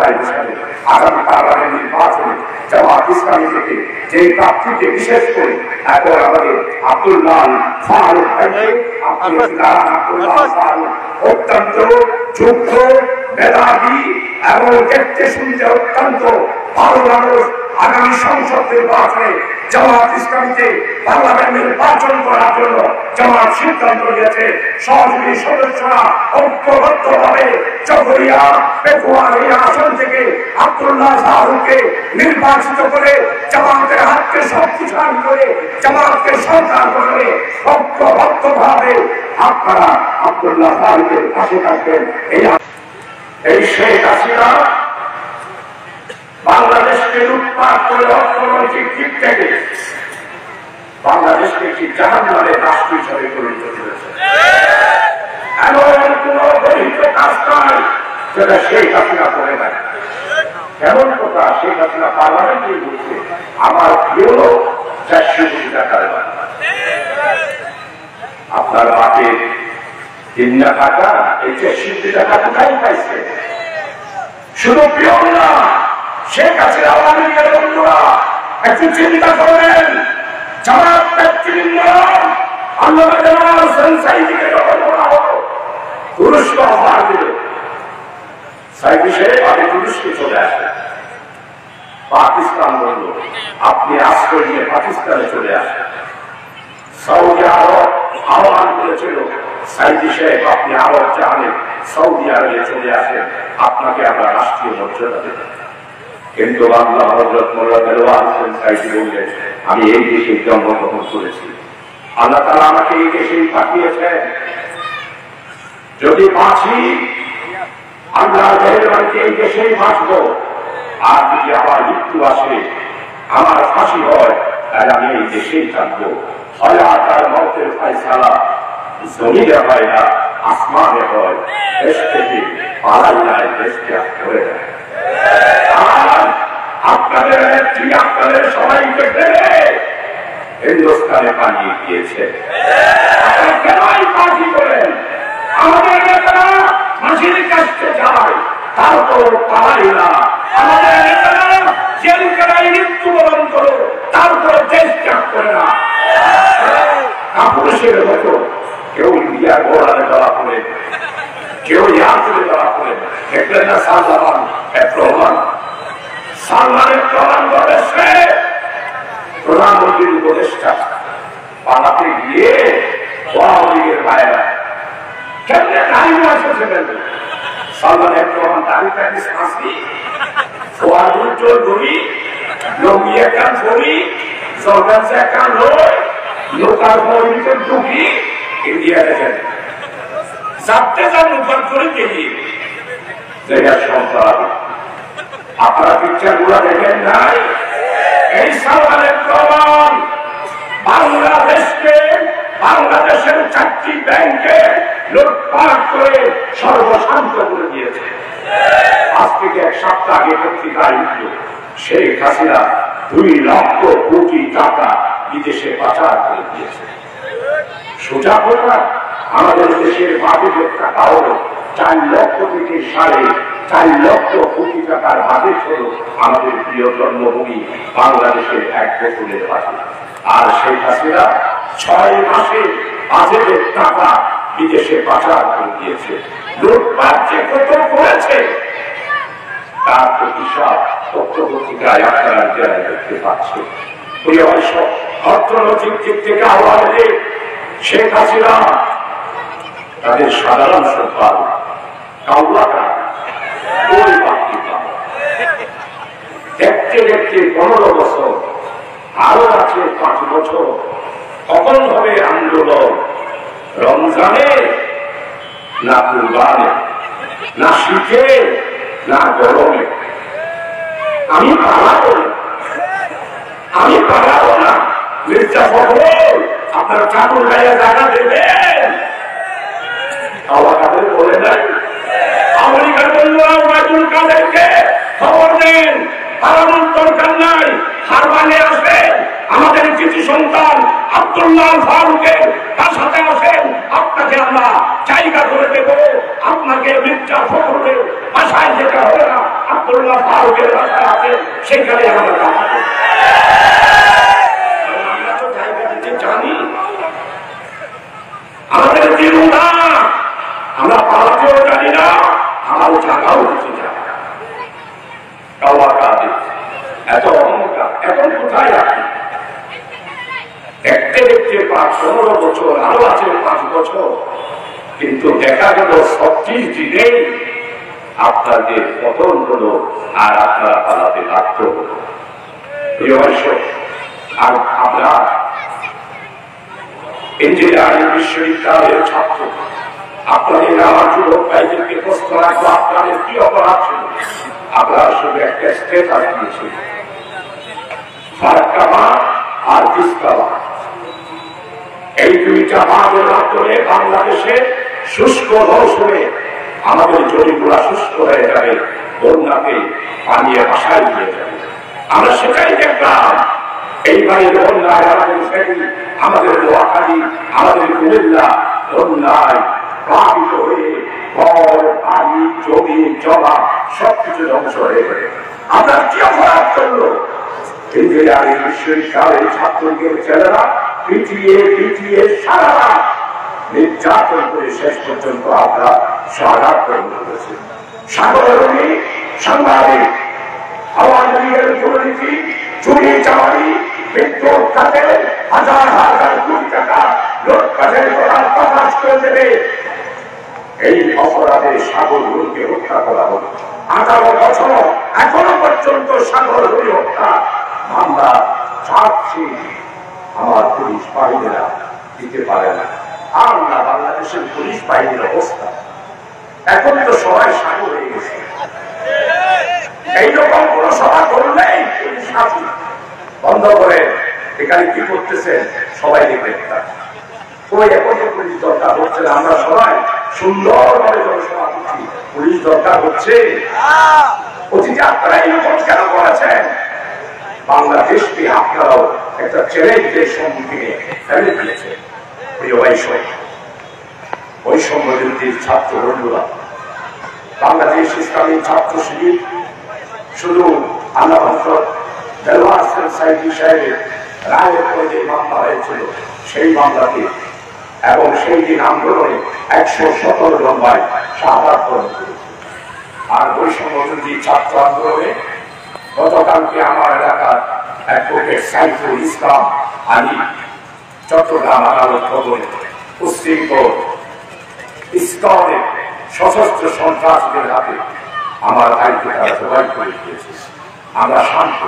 ক্ষমতায় বসাবে। আগামী পার্লামেন্ট নির্বাচনে জামাত ইসলামী থেকে যে প্রার্থীকে বিশেষ করে এখন আমাদের আব্দুল্লাহ ফারুক অত্যন্ত যোগ্য, মেধাবী এবং দেখতে শুনতে অত্যন্ত ভালো মানুষ। আগামী সংসদ নির্বাচনে জামাত ইসলামীতে পার্লামেন্ট নির্বাচন করার জন্য জামাত সিদ্ধান্ত নিয়েছে। সহযোগী সদস্যরা ঐক্যবদ্ধভাবে চকরিয়া পেকুয়ার এই আসন থেকে আব্দুল্লাহ ফারুককে নির্বাচিত করে জামাতের হাতকে শক্তিশালী করে জামাতকে সরকার করে ঐক্যবদ্ধভাবে আপনারা আব্দুল্লাহ ফারুকের পাশে থাকবেন। এই শেখ হাসিনা বাংলাদেশকে লুটপাট করে অর্থনৈতিক দিক থেকে বাংলাদেশকে একটি জাহান্নামের রাষ্ট্র হিসাবে পরিণত করেছে। এমন কোন গঠিত কাজ নাই যেটা শেখ হাসিনা করে নাই। এমন কথা শেখ হাসিনা পার্লামেন্টে বলছে আমার প্রিয় লোক 400 কোটি টাকার বাড়ি। আপনার মাকে 3 লাখ টাকা এই 400 কোটি টাকা কোথায় পাইছে? শুধু প্রিয় না, শেখ হাসিনা আওয়ামী লীগের বন্ধুরা একটু চিন্তা করবেন। জামাত নেতৃবৃন্দরা আল্লামা জামাল হোসেন সাঈদীকে যখন বলা হলো তুরস্ক অফার দিল, সাঈদী সাহেব আগে তুরস্কে চলে আসে। পাকিস্তান বলল আপনি আশ্রয় নিয়ে পাকিস্তানে চলে আসেন। সৌদি আরব আহ্বান করেছিল সাঈদী সাহেব আপনি আরব জাহানে সৌদি আরবে চলে আসেন, আপনাকে আমরা রাষ্ট্রীয় মর্যাদা দেব। কিন্তু বাংলা হযরত মোল্লা দেওয়ান হোসেন সাঈদী বললেন আমি এই দেশে জন্মগ্রহণ করেছি, আল্লাহ তাআলা আমাকে এই দেশেই পাঠিয়েছেন। যদি বাঁচি আল্লাহর মেহেরবানিতে এই দেশেই বাঁচবো, আর যদি আবার মৃত্যু আসে আমার ফাঁসি হয় তাহলে আমি এই দেশেই থাকবো। হায়াত আর মওতের ফয়সালা জমিনে হয় না, আসমানে হয়। দেশ থেকে পালাই যায়, দেশ ত্যাগ করে যায়। আপনাদের নেত্রী আপনাদের সবাইকে ফেলে হিন্দুস্তানে পালিয়ে গিয়েছে। আপনারা কেনই পার্টি করেন? আমাদের নেতারা মাঝির কাছে যায়, তারপর পালাই না। আমাদের নেতারা জেলখানায় মৃত্যুবরণ করো, তারপর দেশ ত্যাগ করে না। কাপুরুষের মতো কেউ ইন্ডিয়া গোড়ালে ধরা পড়ে, কেউ ইয়াকুলে ধরা পড়ে। দেখলেন না সালমান রহমান, সালমানের প্রধান প্রদেশে প্রধানমন্ত্রীর উপদেষ্টা পালাতে গিয়ে আওয়ামী লীগের বাইরা কেমনে দাঁড়িয়ে আসছে ফেলবে। সালমানের প্রধান দাঁড়িয়ে আসি ফোয়াদুল চৌধুরী লম্বি একান ধরি সরকার একান নয় লোকাল পরিমিতের ঢুকি ইন্ডিয়া দেখেন চারটে যান উপর করে গেলি জায়গার সংসার। আপনারা পিকচার গুলা দেখেন নাই? এই সালমানের প্রমাণ বাংলাদেশকে, বাংলাদেশের 4টি ব্যাংকে লুটপাট করে সর্বশান্ত করে দিয়েছে। আজ থেকে 1 সপ্তাহ আগে পত্রিকায় উঠল শেখ হাসিনা 2 লক্ষ কোটি টাকা বিদেশে পাচার করে দিয়েছে। সোজা কথা আমাদের দেশের বাজেটের টাকা হলো 4 লক্ষ থেকে 4.5 লক্ষ কোটি টাকার বাজেট হলো আমাদের প্রিয় জন্মভূমি বাংলাদেশের 1 বছরের বাজেট। আর শেখ হাসিনা 6 মাসে বাজেটের টাকা বিদেশে পাচার করে দিয়েছে। লুটপাট যে কত করেছে তার প্রতিশোধ তথ্য পত্রিকায় আপনারা যারা দেখতে পাচ্ছেন। অর্থনৈতিক দিক থেকে আওয়ামী লীগ শেখ হাসিনা তাদের সাধারণ সম্পদ কাউলাকা ওই বাকি দেখতে দেখতে 15 বছর, আরো আছে 5 বছর। কখন হবে আন্দোলন? রমজানে না কুরবানে, না শীতে না গরমে? আমি পালাবো না, আমি পালাবো না। মির্জা ফখরুল আপনার ঠাকুর গায়ে জায়গা দেবেন? কাদের বলে নাই? আমেরিকার বন্ধুরা ওয়াইদুল কাদেরকে খবর দেন, পালানোর দরকার নাই, হার মানে আসেন। আমাদের কিছু সন্তান আব্দুল্লাহ ফারুকের সাথে আসেন, আপনাকে আমরা জায়গা করে দেব। আপনাকে মির্জা ফখরুলের বাসায় যেতে হবে না, আব্দুল্লাহ লোকের বাসায় আছে সেখানে আমরা তো জায়গা দিতে জানি, আমাদের জীবন না, আমরা পালাতেও জানি না, আমার জায়গাও হচ্ছে জানি না। এত অহংকার এখন কোথায় রাখি? দেখতে দেখতে 15 বছর আরো আছে 5 বছর, কিন্তু দেখা গেল 36 দিনে আপনাদের পতন হলো আর আপনারা পালাতে বাধ্য হলো। আর আমরা ইঞ্জিনিয়ারিং বিশ্ববিদ্যালয়ের ছাত্র, আপনাদের আমার যুবক ভাইদেরকে প্রশ্ন রাখবো, আপনাদের কি অপরাধ ছিল? আপনারা শুধু একটা স্টেটাস দিয়েছিল, ফারাক্কা বাঁধ আর তিস্তা বাঁধ। এই দুইটা বাঁধের মাধ্যমে বাংলাদেশে শুষ্ক মৌসুমে আমাদের জমিগুলা শুষ্ক হয়ে যাবে, বন্যাকে পানিয়ে ভাসায় দিয়ে যাবে। আমরা সেটাই দেখলাম। এইবারে বন্যায় আমাদের ফেরি, আমাদের নোয়াখালী, আমাদের কুমিল্লা বন্যায় প্লাবিত হয়ে ঘর বাড়ি জমি জমা সবকিছু ধ্বংস হয়ে গেল। আমরা কি অপরাধ করলো? ইঞ্জিনিয়ারিং বিশ্ববিদ্যালয়ের ছাত্রদের ছেলেরা পিটিয়ে পিটিয়ে সারা রাত নির্যাতন করে শেষ পর্যন্ত আমরা সারা করেছি। সাগরী সাংবাদিক, আওয়ামী লীগের দুর্নীতি, চুরি চামারি, বিদ্যুৎ খাতে হাজার হাজার কোটি টাকা লুটপাটের কথা করে দেবে। এই অপরাধে সাগরকে হত্যা করা হল। 18 বছর এখনো পর্যন্ত সাগরী হত্যা মামলা চাচ্ছি আমার পুলিশ বাহিনীরা দিতে পারে না। আর না বাংলাদেশের পুলিশ বাহিনীর অবস্থা, এখন তো সবাই সাগর হয়ে গেছে। এইরকম কোন সভা করলেই পুলিশ শাসন বন্ধ করে এখানে কি করতেছে সবাই দেখবে। ওই এখন পুলিশ দরকার হচ্ছে না, আমরা সবাই সুন্দরভাবে জনসভা করছি, পুলিশ দরকার হচ্ছে। অতীতে আপনারা এইরকম কেন করেছেন? বাংলাদেশকে আপনারাও একটা চ্যালেঞ্জের সম্মুখীনে ফেলে দিয়েছে। প্রিয় বৈষম্য বিরোধীর ছাত্র বন্ধুরা, বাংলাদেশ ইসলামী ছাত্র শিবির শুধু আল্লাহ হযরত দেওয়ার সাইদি সাহেবের রায়ের পরে যে মামলা হয়েছিল সেই মামলাকে এবং সেই দিন আন্দোলনে 117 জন ভাই শাহাদাত বরণ করেছে। আর বৈষম্য বিরোধী ছাত্র আন্দোলনে গতকালকে আমার এলাকার অ্যাডভোকেট সাইফুল ইসলাম আলী চট্টগ্রাম আদালত ভবনে উশৃঙ্খল স্তরের সশস্ত্র সন্ত্রাসীদের হাতে আমার দায়িত্ব তারা জবাই করে দিয়েছে। আমরা শান্ত,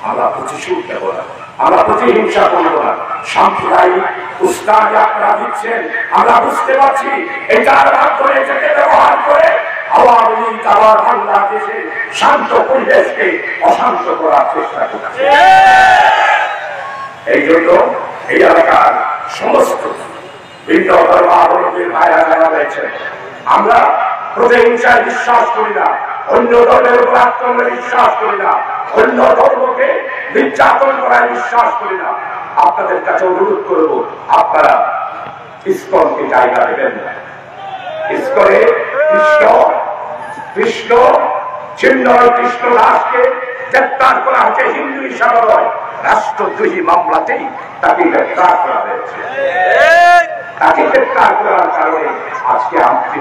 আমরা প্রতিশোধ নেব না, আমরা প্রতিহিংসা করব না। সাম্প্রদায়িক উস্কানি আপনারা দিচ্ছেন, আমরা বুঝতে পারছি। এটার মাধ্যমে এটাকে ব্যবহার করে আওয়ামী লীগ আবার বাংলাদেশে শান্ত পরিবেশকে অশান্ত করার চেষ্টা করছে। এই জন্য এই এলাকার সমস্ত ভিন্ন ধর্মাবলম্বীর ভাইরা যারা রয়েছেন, আমরা প্রতিহিংসায় বিশ্বাস করি না, অন্য ধর্মের উপর আক্রমণে বিশ্বাস করি না, অন্য ধর্মকে নির্যাতন করায় বিশ্বাস করি না। আপনাদের কাছে অনুরোধ করব, আপনারা ইসকনকে জায়গা দেবেন না। ইসকনে কৃষ্ণ চিন্ময় কৃষ্ণ দাসকে গ্রেপ্তার করা হয়েছে হিন্দু হিসাবে নয়, রাষ্ট্রদ্রোহী মামলাতেই তাকে গ্রেপ্তার করা হয়েছে। তাকে গ্রেপ্তার করার কারণে আজকে আপনি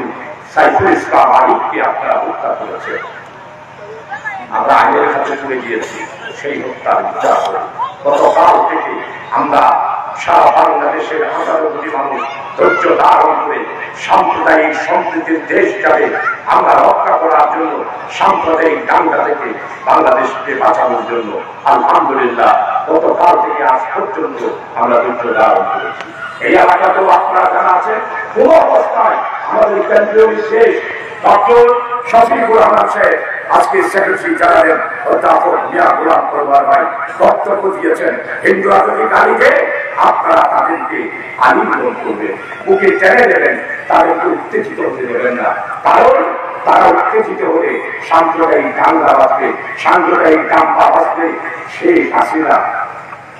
সাইফুল ইসলাম আলীকে আপনারা হত্যা করেছেন। আমরা আইনের কাছে তুলে দিয়েছি সেই হত্যার বিচার করে। গতকাল থেকে আমরা সারা বাংলাদেশের হাজারো কোটি মানুষ ধৈর্য ধারণ করে সাম্প্রদায়িক সম্প্রীতির দেশ যাবে আমরা রক্ষা করার জন্য, সাম্প্রদায়িক দাঙ্গা থেকে বাংলাদেশকে বাঁচানোর জন্য আলহামদুলিল্লাহ গতকাল থেকে আজ পর্যন্ত আমরা ধৈর্য ধারণ করেছি। এই এলাকাতেও আপনারা জানা আছে, কোন অবস্থায় আমাদের কেন্দ্রীয় বিশেষ ডক্টর শফিকুর রহমান সাহেব আজকে সেক্রেটারি জেনারেল অধ্যাপক মিয়া গোলাম পরওয়ার ভাই বক্তব্য দিয়েছেন, হিন্দুরা যদি গালি দেয় আপনারা তাদেরকে আলিঙ্গন করবেন, বুকে টেনে দেবেন, তাদেরকে উত্তেজিত হতে দেবেন না। কারণ তারা উত্তেজিত হলে সাম্প্রদায়িক দাঙ্গা বাঁচবে, সাম্প্রদায়িক দাঙ্গা বাঁচবে, সেই হাসিনা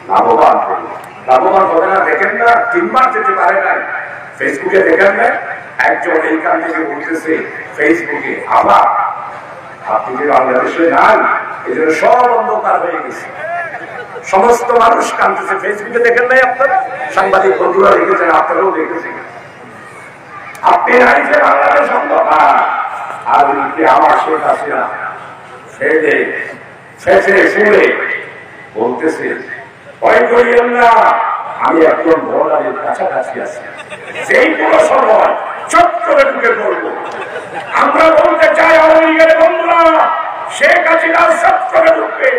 লাভবান হবে। লাভবান হবে না দেখেন না, 3 মাস যেতে পারে নাই, ফেসবুকে দেখেন না একজন এইখান থেকে বলতেছে ফেসবুকে, আবার আপনি যে বাংলাদেশে যান এই জন্য সব অন্ধকার হয়ে গেছে, সমস্ত মানুষ কাঁদতেছে। ফেসবুকে দেখেন নাই আপনারা? সাংবাদিক বন্ধুরা দেখেছেন, আপনারাও দেখেছেন। আপনি আইছে বাংলাদেশ অন্ধকার, আর আমার শেখ হাসিনা বলতেছে ভয় করিয়েন না, আমি একজন ভোটারের কাছাকাছি আছি, সেই কোনো সময় চট করে ঢুকে পড়বো। আমরা বলতে চাই আওয়ামী লীগের বন্ধুরা, শেখ হাসিনা চট করে ঢুকবে,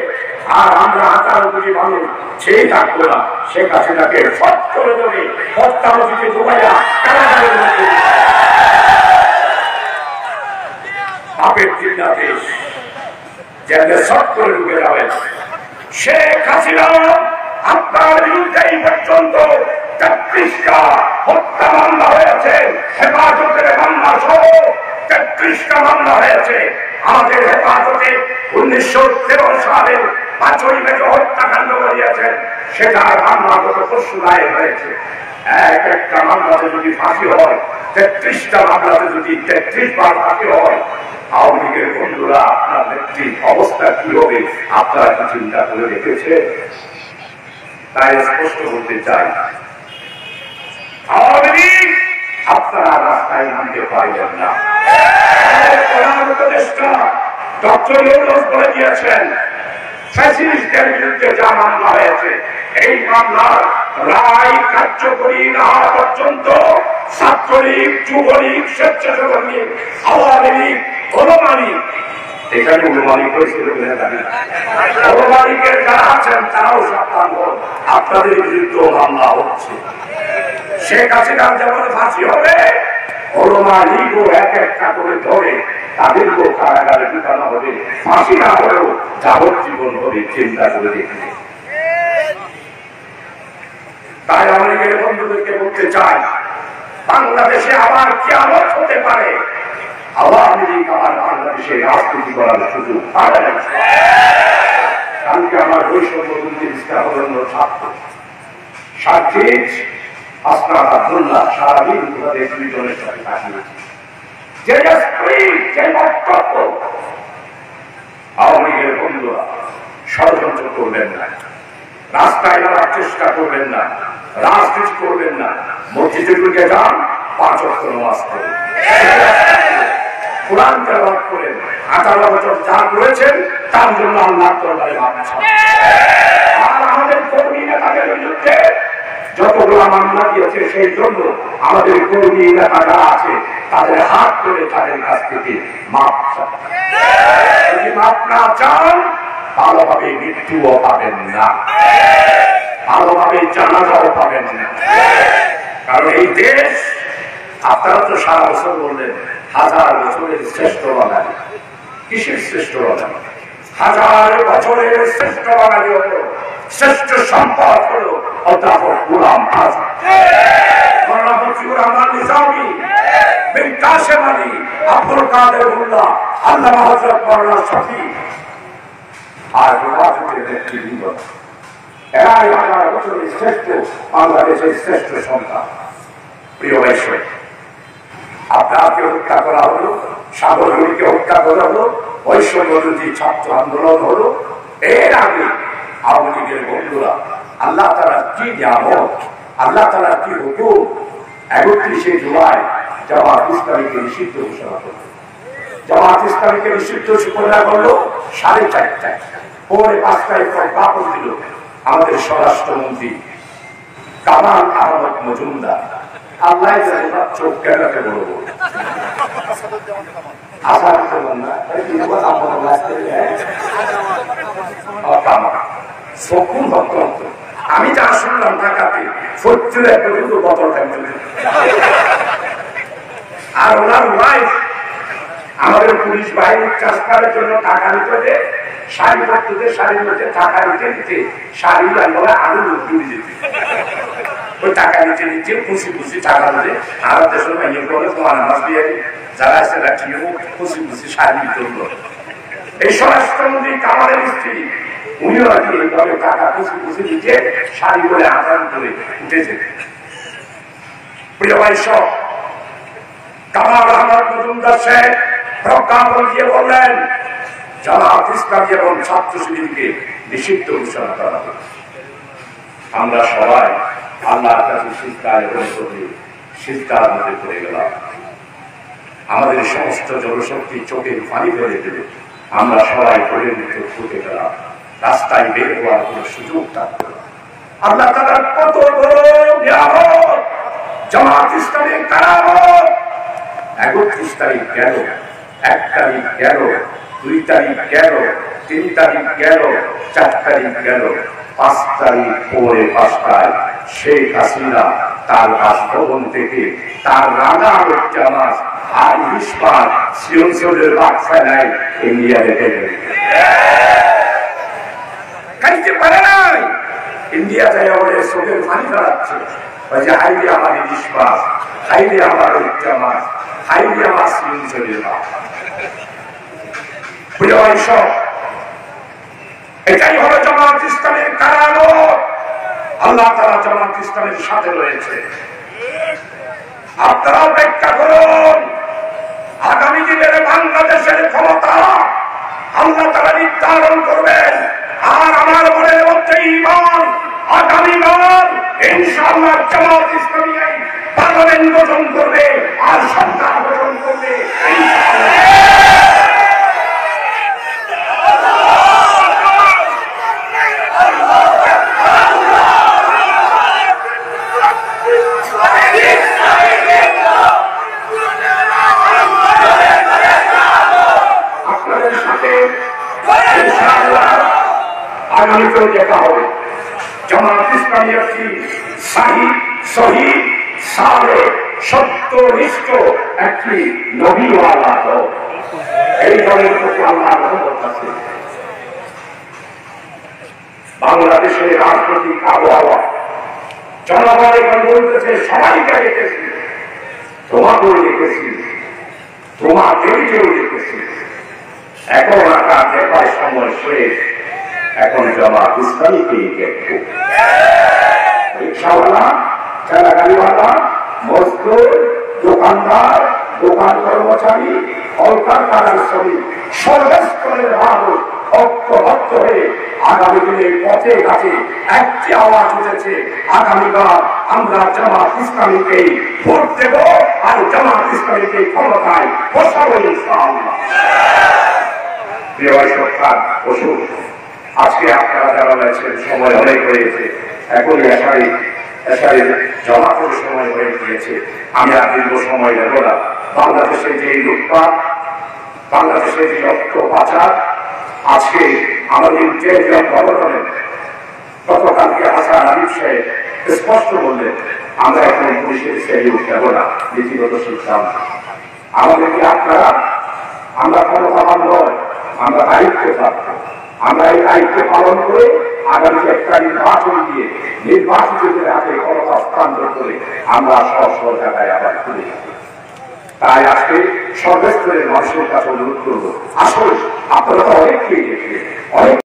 আর আমরা 18 কোটি মানুষ সেই থাকবো না। শেখ হাসিনাকে চট করে দেবে, হত্যামতিকে ডুবাইয়া কারাগারের মধ্যে পাপের চিন্তা দেশ যেন চট করে ঢুকে যাবে। শেখ হাসিনা আপনার বিরুদ্ধে এই পর্যন্ত 33টা হত্যা মামলা হয়েছে, হেফাজতের মামলা সহ 33টা মামলা হয়েছে। আমাদের হেফাজতে 1913 সালের 5ই মে হত্যাকাণ্ড করিয়েছেন, সেটার মামলা গত পরশু দায়ের হয়েছে। এক একটা মামলাতে যদি ফাঁসি হয়, 33টা মামলাতে যদি 33 বার ফাঁসি হয়, আওয়ামী লীগের বন্ধুরা আপনার নেত্রীর অবস্থা কি হবে আপনারা কি চিন্তা করে রেখেছে? তাই স্পষ্ট বলতে চাই, আওয়ামী লীগ আপনারা রাস্তায় নামতে পারবেন না। প্রধান উপদেষ্টা ডক্টর ইউনূস বলে দিয়েছেন, ফ্যাসিস্টদের বিরুদ্ধে যা মামলা হয়েছে, এই মামলার রায় কার্যকরী না হওয়া পর্যন্ত ছাত্রলীগ, যুবলীগ, স্বেচ্ছাসেবক লীগ, আওয়ামী লীগ, অনুমানিক, এখানে অনুমানিক হয়েছিল কিনা জানি না, অনুমানিকের যারা আছেন তারাও সাবধান হন, আপনাদের বিরুদ্ধে মামলা হচ্ছে। শেখ হাসিনার যেমন ফাঁসি হবে, অনুমানিকও এক একটা করে ধরে তাদেরকেও কারাগারে ঢুকানো হবে। ফাঁসি না হলেও যাবজ্জীবন হবে, চিন্তা করে দেখবে। তাই অনেকের বন্ধুদেরকে বলতে চাই, বাংলাদেশে আবার কিয়ামত হতে পারে, আওয়ামী লীগ আবার বাংলাদেশে রাজনীতি করার সুযোগ পাবে না। কালকে আমার বৈষম্য বিরোধী ইসলাম ছাত্র সার্জিদ আসনাদ আব্দুল্লাহ সারাদিন তাদের দুইজনের সাথে কাটিয়েছে। যে বক্তব্য, আওয়ামী লীগের বন্ধুরা ষড়যন্ত্র করবেন না, রাস্তায় নামার চেষ্টা করবেন না, রাজনীতি করবেন না, মসজিদে ঢুকে যান, 5 ওয়াক্ত নামাজ পড়ুন, কোরআন তেলাওয়াত করেন, 18 বছর যা করেছেন তার জন্য আল্লাহর দরবারে ভাবছেন। আর আমাদের কর্মী নেতাদের বিরুদ্ধে যতগুলো মামলা দিয়েছে, সেই জন্য আমাদের কর্মী নেতারা আছে, তাদের হাত ধরে তাদের কাছ থেকে মাপ চান। যদি মাপ না চান, ভালোভাবে মৃত্যুও পাবেন না, ভালোভাবে জানাজাও পাবেন না। কারণ এই দেশ, আপনারা তো সারা বছর বললেন 1000 বছরের শ্রেষ্ঠ বাঙালি। কিসের শ্রেষ্ঠ বাঙালি? 1000 বছরের শ্রেষ্ঠ বাঙালি হলো, শ্রেষ্ঠ সম্পদ হলো অধ্যাপক গোলাম আযম, মওলানা ফজলুর রহমান নিজামী, মীর কাসেম আলী, আব্দুল কাদের মোল্লা, আল্লামা হযরত মাওলানা শফি, আর হেফাজতের নেতৃবৃন্দ। এরাই 1000 বছরের শ্রেষ্ঠ বাংলাদেশের শ্রেষ্ঠ সন্তান। প্রিয় ভাই, আপনাকে হত্যা করা হলো, সাগরকে হত্যা করা হলো, বৈষম্য বিরোধী ছাত্র আন্দোলন হলো। এর আগে আওয়ামী লীগের বন্ধুরা আল্লাহ তাআলার কি নিয়ামত, আল্লাহ তাআলার কি হুকুম, 31শে জুলাই জামাত ইসলামীকে নিষিদ্ধ ঘোষণা করল। জামাত ইসলামীকে নিষিদ্ধ ঘোষণা করলো 4:30টায়, পরে 5টায় প্রজ্ঞাপন দিল আমাদের স্বরাষ্ট্রমন্ত্রী কামাল আহমদ মজুমদার। আল্লাহ চোখ কেনাকে বলবো আসার না, আমি যা শুনলাম ঢাকাতে ফজলুর পর্যন্ত বদল আর ওনার ওয়াইফ আমাদের পুলিশ বাহিনীর ট্রান্সফারের জন্য টাকা নিতে, শাড়ি পড়তে, শাড়ির মধ্যে টাকা নিতে শাড়ি বলে আলু ডুবে যেতে, ওই টাকা নিচে খুশি খুশি টাকা দিতে। আর দেশের মাইয়ে বলে তোমার নামাজ দিয়ে যারা আছে খুশি খুশি শাড়ি বিতরণ করে। এই স্বরাষ্ট্রমন্ত্রী কামালের স্ত্রী, উনিও নাকি এইভাবে টাকা খুশি খুশি নিচে শাড়ি বলে আদান করে উঠেছে। প্রিয় ভাই, সব কামাল আহমদ মজুমদার সাহেব প্রজ্ঞাপন দিয়ে বললেন জামাত ইসলামী এবং ছাত্র শিবিরকে নিষিদ্ধ ঘোষণা করা হবে। আমরা সবাই আল্লাহর কাছে সিজদায় করে সিজদার মধ্যে পড়ে গেলাম। আমাদের সমস্ত জনশক্তি চোখের পানি ফেলে দিল। আমরা সবাই ঘরের মধ্যে ফুটে গেলাম। রাস্তায় বের হওয়ার কোন সুযোগ থাকবে না। আল্লাহ তাআলার কত বড় নিয়ামত, জামাত ইসলামের কারামত। 31 তারিখ গেল, 1 তারিখ গেল, 2 তারিখ গেল, 3 তারিখ গেল, 4 তারিখ গেল, 5 তারিখ পরে 5টায় শেখ হাসিনা তার বাসভবন থেকে তার রাঙা জামাত আর ইস্পাত সিওসের বাক ফেলায় ইন্ডিয়া রেখে গেল। খাইতে পারে নাই, ইন্ডিয়া যায় আমাদের চোখের পানি ফেলাচ্ছে। হাইলে আমার ইস্পাত, হাইলে আমার জামাত, হাইলে আমার সিওসের বাক। প্রিয় ঈশ্বর, এটাই হলো জামাত ইসলামের কারামত। আল্লাহ তাআলা জামাত ইসলামের সাথে রয়েছে। আপনারা অপেক্ষা করুন, আগামী দিনের বাংলাদেশের ক্ষমতা আল্লাহ তাআলা নির্ধারণ করবেন। আর আমার মনের মধ্যে ঈমান, আগামীবার ইনশাআল্লাহ জামাত ইসলামী পার্লামেন্ট গঠন করবে আর সরকার গঠন করবে আপনাদের সাথে ইনশাআল্লাহ আগামীতেও দেখা হবে। জামাত ইসলামী একটি সহি সালেহ সত্যনিষ্ঠ একটি নবীওয়ালা দল। এই দলের প্রতি আল্লাহর রহমত আছে। বাংলাদেশের রাজনৈতিক আবহাওয়া জনগণ এখন বলতেছে সবাইকে দেখেছি, তোমাকেও দেখেছি, তোমাদেরকেও দেখেছি। এখন আকার দেখার সময় শেষ, এখন জামাত ইসলামীকেই দেখবো। রিক্সাওয়ালা, ঠেলাগাড়িওয়ালা, মজদুর, দোকানদার, দোকান কর্মচারী, কলকারখানার শ্রমিক, সর্বস্তরের মানুষ ঐক্যবদ্ধ হয়ে আগামী দিনের পথে ঘাটে একটি আওয়াজ উঠেছে, আগামীকাল আমরা জামাত ইসলামীকেই ভোট দেব আর জামাত ইসলামীকে ক্ষমতায় বসাবো ইনশাআল্লাহ। প্রিয় সরকার বসুন, আজকে আপনারা যারা রয়েছেন সময় অনেক হয়েছে, এখনই এশারের জমাতের সময় হয়ে গিয়েছে। আমি আর দীর্ঘ সময় নেব না। বাংলাদেশের যে লুটপাট, বাংলাদেশের যে অর্থ পাচার, আজকে আমাদের যে গঠনের গতকালকে হাসান আরিফ সাহেব স্পষ্ট বললেন, আমরা এখন পুলিশের সেলিউট দেব না, নীতিগত সিদ্ধান্ত। আমাদেরকে আপনারা, আমরা ক্ষমতাবান নয়, আমরা দায়িত্ব থাকবো। আমরা এই দায়িত্ব পালন করে আগামী একটা নির্বাচন দিয়ে নির্বাচিতদের হাতে ক্ষমতা হস্তান্তর করে আমরা সব জায়গায় আবার খুলে যাব। তাই আজকে সর্বস্তরের মানুষের কাছে অনুরোধ করবো, আসলে আপনারা তো অনেককেই দেখলেন, অনেক